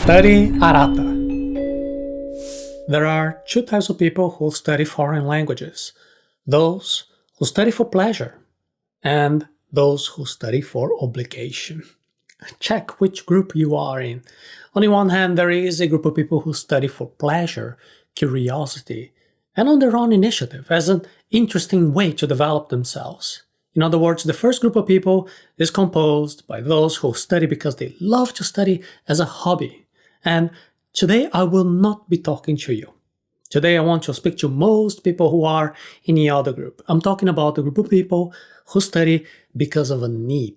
Study Arata. There are two types of people who study foreign languages. Those who study for pleasure and those who study for obligation. Check which group you are in. On the one hand, there is a group of people who study for pleasure, curiosity, and on their own initiative as an interesting way to develop themselves. In other words, the first group of people is composed by those who study because they love to study as a hobby. And today I will not be talking to you. Today I want to speak to most people who are in the other group. I'm talking about the group of people who study because of a need.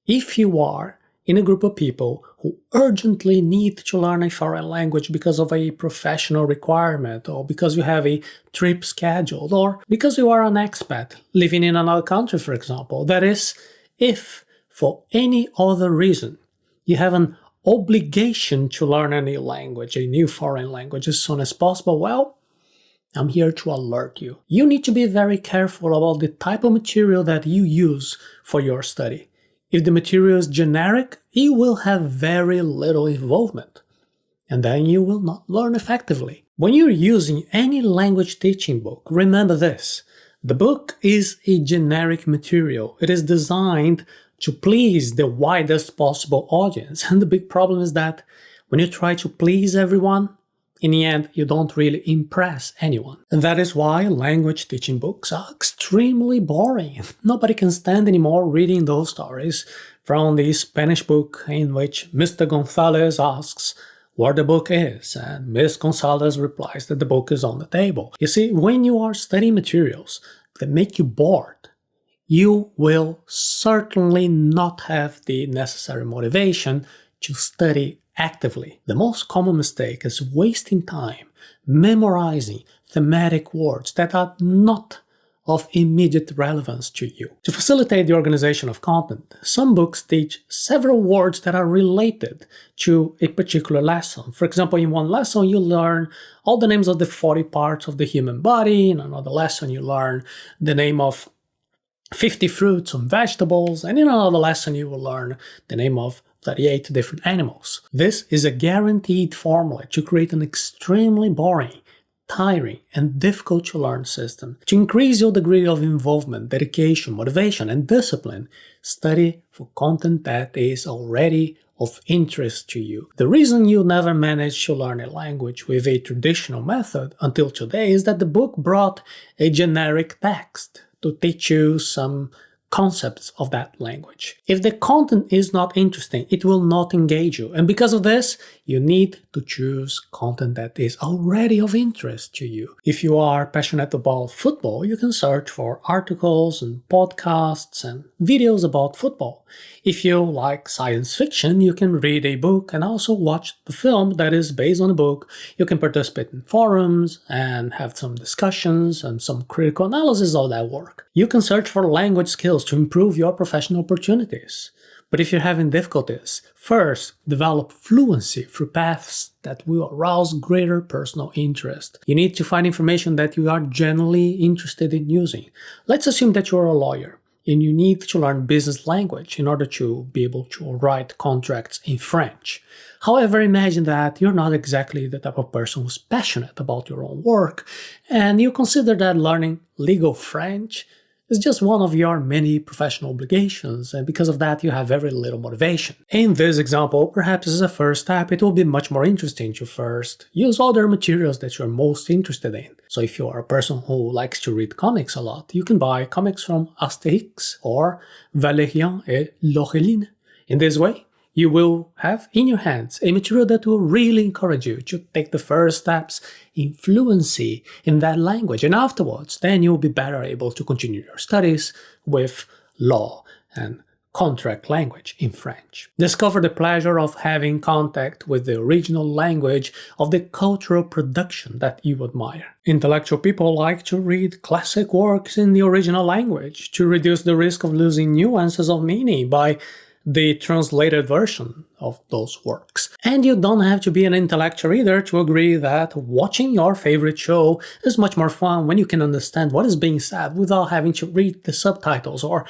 If you are in a group of people who urgently need to learn a foreign language because of a professional requirement, or because you have a trip scheduled, or because you are an expat living in another country, for example, that is, if for any other reason you have an obligation to learn a new language, a new foreign language as soon as possible, well, I'm here to alert you. You need to be very careful about the type of material that you use for your study. If the material is generic, you will have very little involvement, and then you will not learn effectively. When you're using any language teaching book, remember this. The book is a generic material. It is designed to please the widest possible audience. And the big problem is that when you try to please everyone, in the end, you don't really impress anyone. And that is why language teaching books are extremely boring. Nobody can stand anymore reading those stories from the Spanish book in which Mr. Gonzalez asks where the book is, and Ms. Gonzalez replies that the book is on the table. You see, when you are studying materials that make you bored, you will certainly not have the necessary motivation to study actively. The most common mistake is wasting time memorizing thematic words that are not of immediate relevance to you. To facilitate the organization of content, some books teach several words that are related to a particular lesson. For example, in one lesson you learn all the names of the 40 parts of the human body. In another lesson you learn the name of 50 fruits and vegetables, and in another lesson you will learn the name of 38 different animals. This is a guaranteed formula to create an extremely boring, tiring, and difficult to learn system. To increase your degree of involvement, dedication, motivation, and discipline, study for content that is already of interest to you. The reason you never managed to learn a language with a traditional method until today is that the book brought a generic text to teach you some concepts of that language. If the content is not interesting, it will not engage you. And because of this, you need to choose content that is already of interest to you. If you are passionate about football, you can search for articles and podcasts and videos about football. If you like science fiction, you can read a book and also watch the film that is based on a book. You can participate in forums and have some discussions and some critical analysis of that work. You can search for language skills to improve your professional opportunities. But if you're having difficulties, first, develop fluency through paths that will arouse greater personal interest. You need to find information that you are genuinely interested in using. Let's assume that you're a lawyer and you need to learn business language in order to be able to write contracts in French. However, imagine that you're not exactly the type of person who's passionate about your own work, and you consider that learning legal French is just one of your many professional obligations, and because of that you have very little motivation. In this example, perhaps as a first step, it will be much more interesting to first use other materials that you're most interested in. So if you are a person who likes to read comics a lot, you can buy comics from Asterix or Valérien et Laureline. In this way, you will have in your hands a material that will really encourage you to take the first steps in fluency in that language, and afterwards, then you'll be better able to continue your studies with law and contract language in French. Discover the pleasure of having contact with the original language of the cultural production that you admire. Intellectual people like to read classic works in the original language to reduce the risk of losing nuances of meaning by the translated version of those works. And you don't have to be an intellectual either to agree that watching your favorite show is much more fun when you can understand what is being said without having to read the subtitles or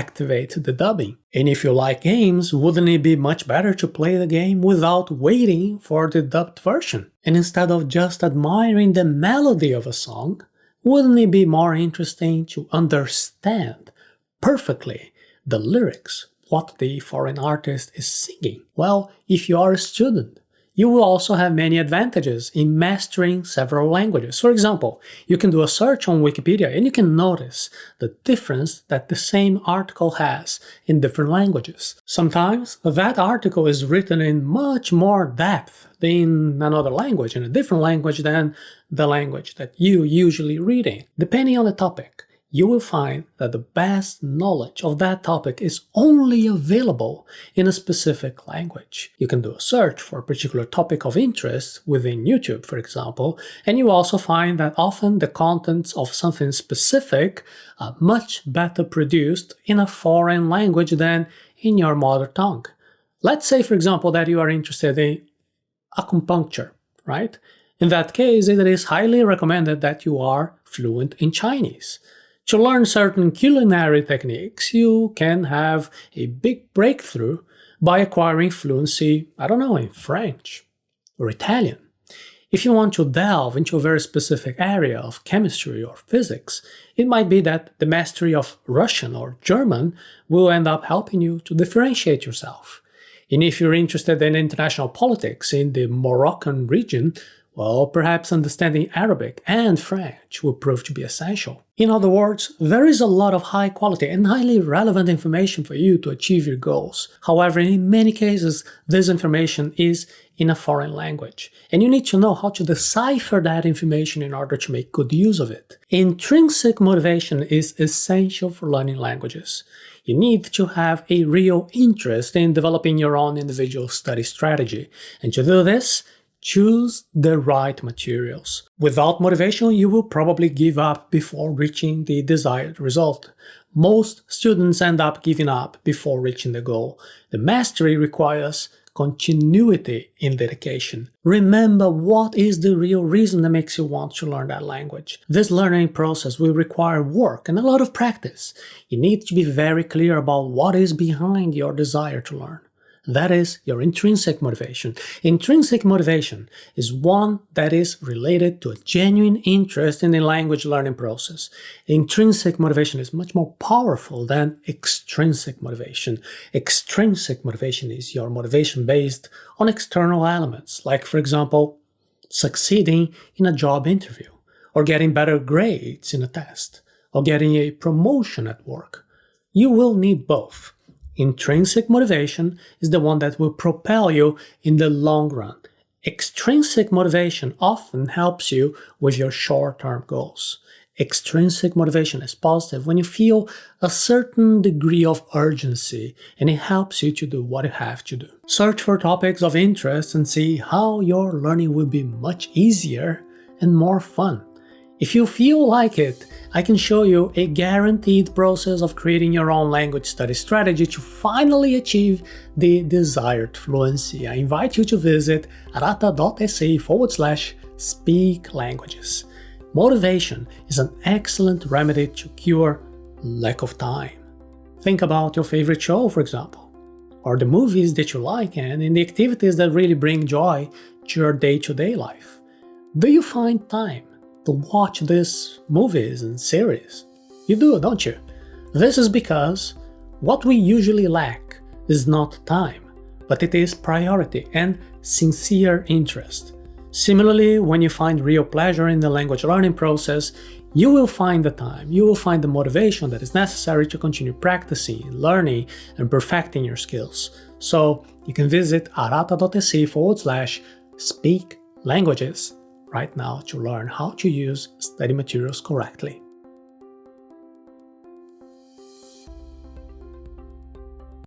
activate the dubbing. And if you like games, wouldn't it be much better to play the game without waiting for the dubbed version? And instead of just admiring the melody of a song, wouldn't it be more interesting to understand perfectly the lyrics, what the foreign artist is singing? Well, if you are a student, you will also have many advantages in mastering several languages. For example, you can do a search on Wikipedia and you can notice the difference that the same article has in different languages. Sometimes that article is written in much more depth in another language, in a different language than the language that you usually read in. Depending on the topic, you will find that the best knowledge of that topic is only available in a specific language. You can do a search for a particular topic of interest within YouTube, for example, and you also find that often the contents of something specific are much better produced in a foreign language than in your mother tongue. Let's say, for example, that you are interested in acupuncture, right? In that case, it is highly recommended that you are fluent in Chinese. To learn certain culinary techniques, you can have a big breakthrough by acquiring fluency, in French or Italian. If you want to delve into a very specific area of chemistry or physics, it might be that the mastery of Russian or German will end up helping you to differentiate yourself. And if you're interested in international politics in the Moroccan region, well, perhaps understanding Arabic and French will prove to be essential. In other words, there is a lot of high quality and highly relevant information for you to achieve your goals. However, in many cases, this information is in a foreign language, and you need to know how to decipher that information in order to make good use of it. Intrinsic motivation is essential for learning languages. You need to have a real interest in developing your own individual study strategy, and to do this, choose the right materials. Without motivation, you will probably give up before reaching the desired result. Most students end up giving up before reaching the goal. The mastery requires continuity in dedication. Remember what is the real reason that makes you want to learn that language. This learning process will require work and a lot of practice. You need to be very clear about what is behind your desire to learn. That is your intrinsic motivation. Intrinsic motivation is one that is related to a genuine interest in the language learning process. Intrinsic motivation is much more powerful than extrinsic motivation. Extrinsic motivation is your motivation based on external elements, like, for example, succeeding in a job interview, or getting better grades in a test, or getting a promotion at work. You will need both. Intrinsic motivation is the one that will propel you in the long run. Extrinsic motivation often helps you with your short-term goals. Extrinsic motivation is positive when you feel a certain degree of urgency and it helps you to do what you have to do. Search for topics of interest and see how your learning will be much easier and more fun. If you feel like it, I can show you a guaranteed process of creating your own language study strategy to finally achieve the desired fluency. I invite you to visit arata.se/speaklanguages. Motivation is an excellent remedy to cure lack of time. Think about your favorite show, for example, or the movies that you like and the activities that really bring joy to your day-to-day life. Do you find time to watch these movies and series? You do, don't you? This is because what we usually lack is not time, but it is priority and sincere interest. Similarly, when you find real pleasure in the language learning process, you will find the time, you will find the motivation that is necessary to continue practicing, learning, and perfecting your skills. So you can visit arata.se/speaklanguages right now to learn how to use study materials correctly.